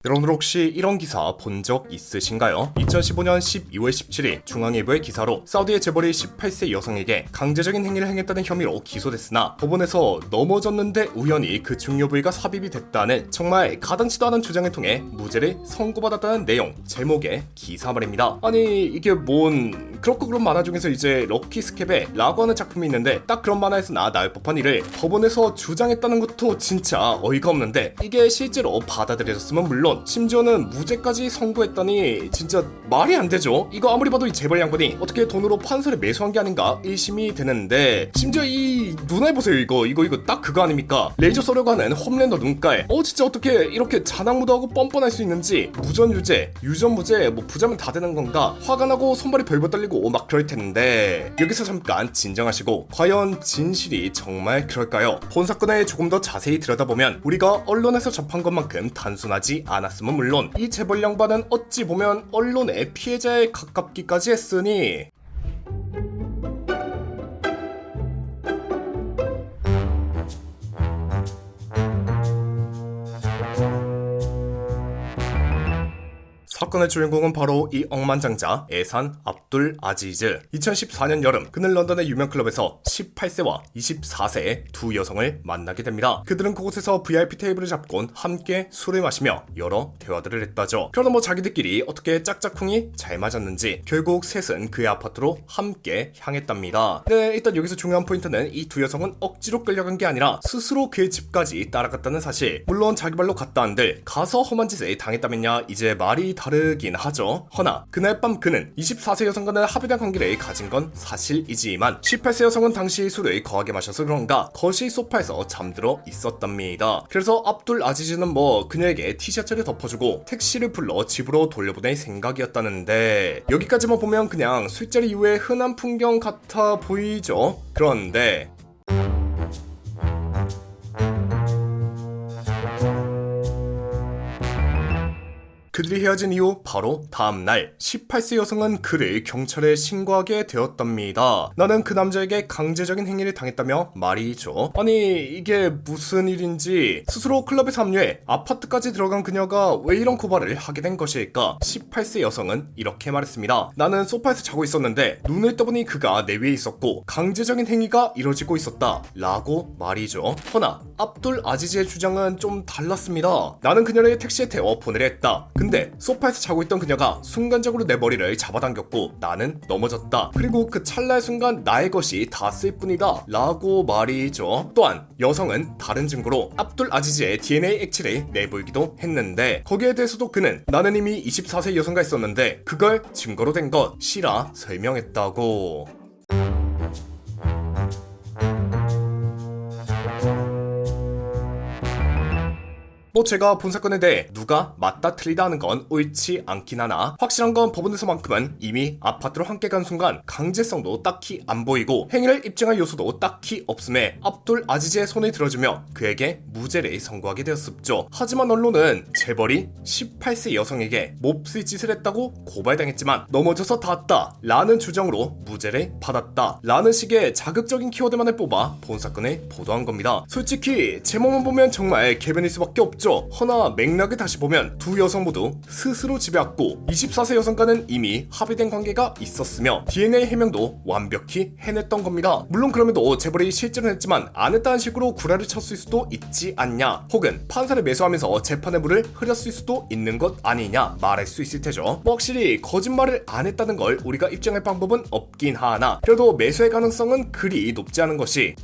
여러분들 혹시 이런 기사 본 적 있으신가요? 2015년 12월 17일 중앙일보의 기사로 사우디의 재벌이 18세 여성에게 강제적인 행위를 행했다는 혐의로 기소됐으나 법원에서 넘어졌는데 우연히 그 중요 부위가 삽입이 됐다는 정말 가당치도 않은 주장을 통해 무죄를 선고받았다는 내용 제목의 기사 말입니다. 아니 이게 뭔 그렇고 그런 만화 중에서 이제 럭키 스캡에 라고 하는 작품이 있는데 딱 그런 만화에서나 나올 법한 일을 법원에서 주장했다는 것도 진짜 어이가 없는데 이게 실제로 받아들여졌으면 물론 심지어는 무죄까지 선고했다니 진짜 말이 안 되죠. 이거 아무리 봐도 이 재벌 양반이 어떻게 돈으로 판사를 매수한 게 아닌가 의심이 되는데 심지어 이 눈알 보세요. 이거 딱 그거 아닙니까? 레이저 쏘려고 하는 홈랜더 눈깔. 진짜 어떻게 이렇게 자나무도하고 뻔뻔할 수 있는지. 무전유죄, 유전무죄 뭐 부자면 다 되는 건가? 화가 나고 손발이 벌벌 떨리고 막 그럴 텐데 여기서 잠깐 진정하시고 과연 진실이 정말 그럴까요? 본 사건을 조금 더 자세히 들여다보면 우리가 언론에서 접한 것만큼 단순하지 않았으면 물론 이 재벌 양반은 어찌 보면 언론의 피해자에 가깝기까지 했으니 사건의 주인공은 바로 이 억만장자 에산 압둘 아지즈. 2014년 여름 그는 런던의 유명 클럽에서 18세와 24세의 두 여성을 만나게 됩니다. 그들은 그곳에서 VIP 테이블을 잡곤 함께 술을 마시며 여러 대화들을 했다죠. 그러다 자기들끼리 어떻게 짝짝꿍이 잘 맞았는지 결국 셋은 그의 아파트로 함께 향했답니다. 네, 일단 여기서 중요한 포인트는 이 두 여성은 억지로 끌려간 게 아니라 스스로 그의 집까지 따라갔다는 사실. 물론 자기 발로 갔다 한들 가서 험한 짓을 당했다면야 이제 말이 다르긴 하죠. 허나 그날 밤 그는 24세 여성과는 합의된 관계를 가진 건 사실이지만 18세 여성은 당시 술을 거하게 마셔서 그런가 거실 소파에서 잠들어 있었답니다. 그래서 압둘 아지즈는 그녀에게 티셔츠를 덮어주고 택시를 불러 집으로 돌려보낼 생각이었다는데 여기까지만 보면 그냥 술자리 이후의 흔한 풍경 같아 보이죠. 그런데 그들이 헤어진 이후 바로 다음날 18세 여성은 그를 경찰에 신고하게 되었답니다. 나는 그 남자에게 강제적인 행위를 당했다며 말이죠. 아니 이게 무슨 일인지 스스로 클럽에 합류해 아파트까지 들어간 그녀가 왜 이런 고발을 하게 된 것일까? 18세 여성은 이렇게 말했습니다. 나는 소파에서 자고 있었는데 눈을 떠보니 그가 내 위에 있었고 강제적인 행위가 이뤄지고 있었다 라고 말이죠. 허나 압둘 아지즈의 주장은 좀 달랐습니다. 나는 그녀를 택시에 태워 보내려 했다. 근데 소파에서 자고 있던 그녀가 순간적으로 내 머리를 잡아당겼고 나는 넘어졌다. 그리고 그 찰나의 순간 나의 것이 닿았을 뿐이다 라고 말이죠. 또한 여성은 다른 증거로 압둘 아지즈의 DNA 액체를 내보이기도 했는데 거기에 대해서도 그는 나는 이미 24세 여성과 있었는데 그걸 증거로 된 것이라 설명했다고. 제가 본 사건에 대해 누가 맞다 틀리다 하는 건 옳지 않긴 하나 확실한 건 법원에서만큼은 이미 아파트로 함께 간 순간 강제성도 딱히 안 보이고 행위를 입증할 요소도 딱히 없음에 압둘 아지즈의 손을 들어주며 그에게 무죄를 선고하게 되었습죠. 하지만 언론은 재벌이 18세 여성에게 몹쓸 짓을 했다고 고발당했지만 넘어져서 닿았다 라는 주장으로 무죄를 받았다 라는 식의 자극적인 키워드만을 뽑아 본 사건을 보도한 겁니다. 솔직히 제목만 보면 정말 개변일 수밖에 없죠. 허나 맥락을 다시 보면 두 여성 모두 스스로 지배했고 24세 여성과는 이미 합의된 관계가 있었으며 DNA 해명도 완벽히 해냈던 겁니다. 물론 그럼에도 재벌이 실제로는 했지만 안 했다는 식으로 구라를 쳤을 수도 있지 않냐, 혹은 판사를 매수하면서 재판의 물을 흐렸을 수도 있는 것 아니냐 말할 수 있을 테죠. 확실히 거짓말을 안 했다는 걸 우리가 입증할 방법은 없긴 하나 그래도 매수의 가능성은 그리 높지 않은 것이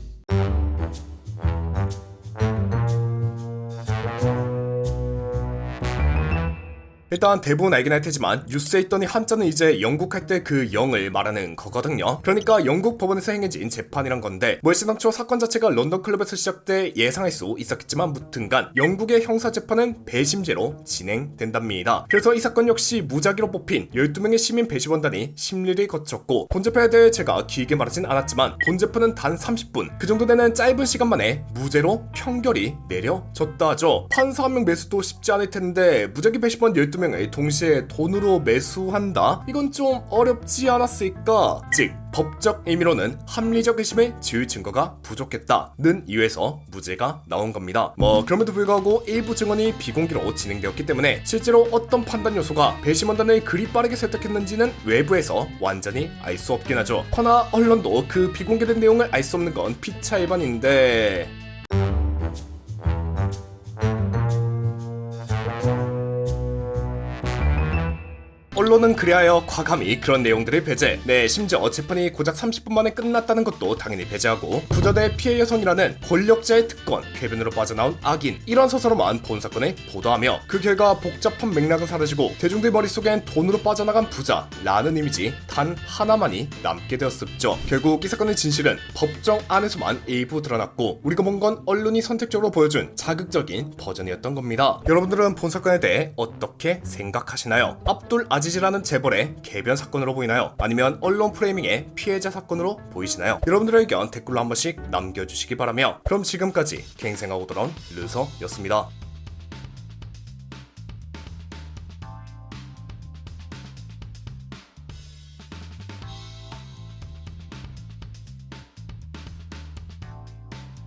일단 대부분 알긴 할 테지만 뉴스에 있더니 한자는 이제 영국 할 때 그 영을 말하는 거거든요. 그러니까 영국 법원에서 행해진 재판이란 건데 일시당초 사건 자체가 런던 클럽에서 시작돼 예상할 수 있었겠지만 무튼간 영국의 형사재판은 배심제로 진행된답니다. 그래서 이 사건 역시 무작위로 뽑힌 12명의 시민 배심원단이 심리를 거쳤고 본재판에 대해 제가 길게 말하진 않았지만 본재판은 단 30분 그 정도 되는 짧은 시간 만에 무죄로 평결이 내려졌다죠. 판사 한 명 매수도 쉽지 않을 텐데 무작위 배심원 12 12명을 동시에 돈으로 매수한다? 이건 좀 어렵지 않았을까? 즉 법적 의미로는 합리적 의심을 지을 증거가 부족했다는 이유에서 무죄가 나온 겁니다. 그럼에도 불구하고 일부 증언이 비공개로 진행되었기 때문에 실제로 어떤 판단 요소가 배심원단을 그리 빠르게 설득했는지는 외부에서 완전히 알 수 없긴 하죠. 허나 언론도 그 비공개된 내용을 알 수 없는 건 피차 일반인데 언론은 그리하여 과감히 그런 내용들을 배제. 심지어 재판이 고작 30분 만에 끝났다는 것도 당연히 배제하고 부자대 피해 여성이라는 권력자의 특권, 궤변으로 빠져나온 악인 이런 서서로만 본 사건을 보도하며 그 결과 복잡한 맥락은 사라지고 대중들 머릿속엔 돈으로 빠져나간 부자라는 이미지 단 하나만이 남게 되었었죠. 결국 이 사건의 진실은 법정 안에서만 일부 드러났고 우리가 본 건 언론이 선택적으로 보여준 자극적인 버전이었던 겁니다. 여러분들은 본 사건에 대해 어떻게 생각하시나요? 압둘 아지즈라는 재벌의 개변 사건으로 보이나요? 아니면 언론 프레이밍의 피해자 사건으로 보이시나요? 여러분들의 의견 댓글로 한 번씩 남겨주시기 바라며 그럼 지금까지 갱생하고 돌아온 르서였습니다.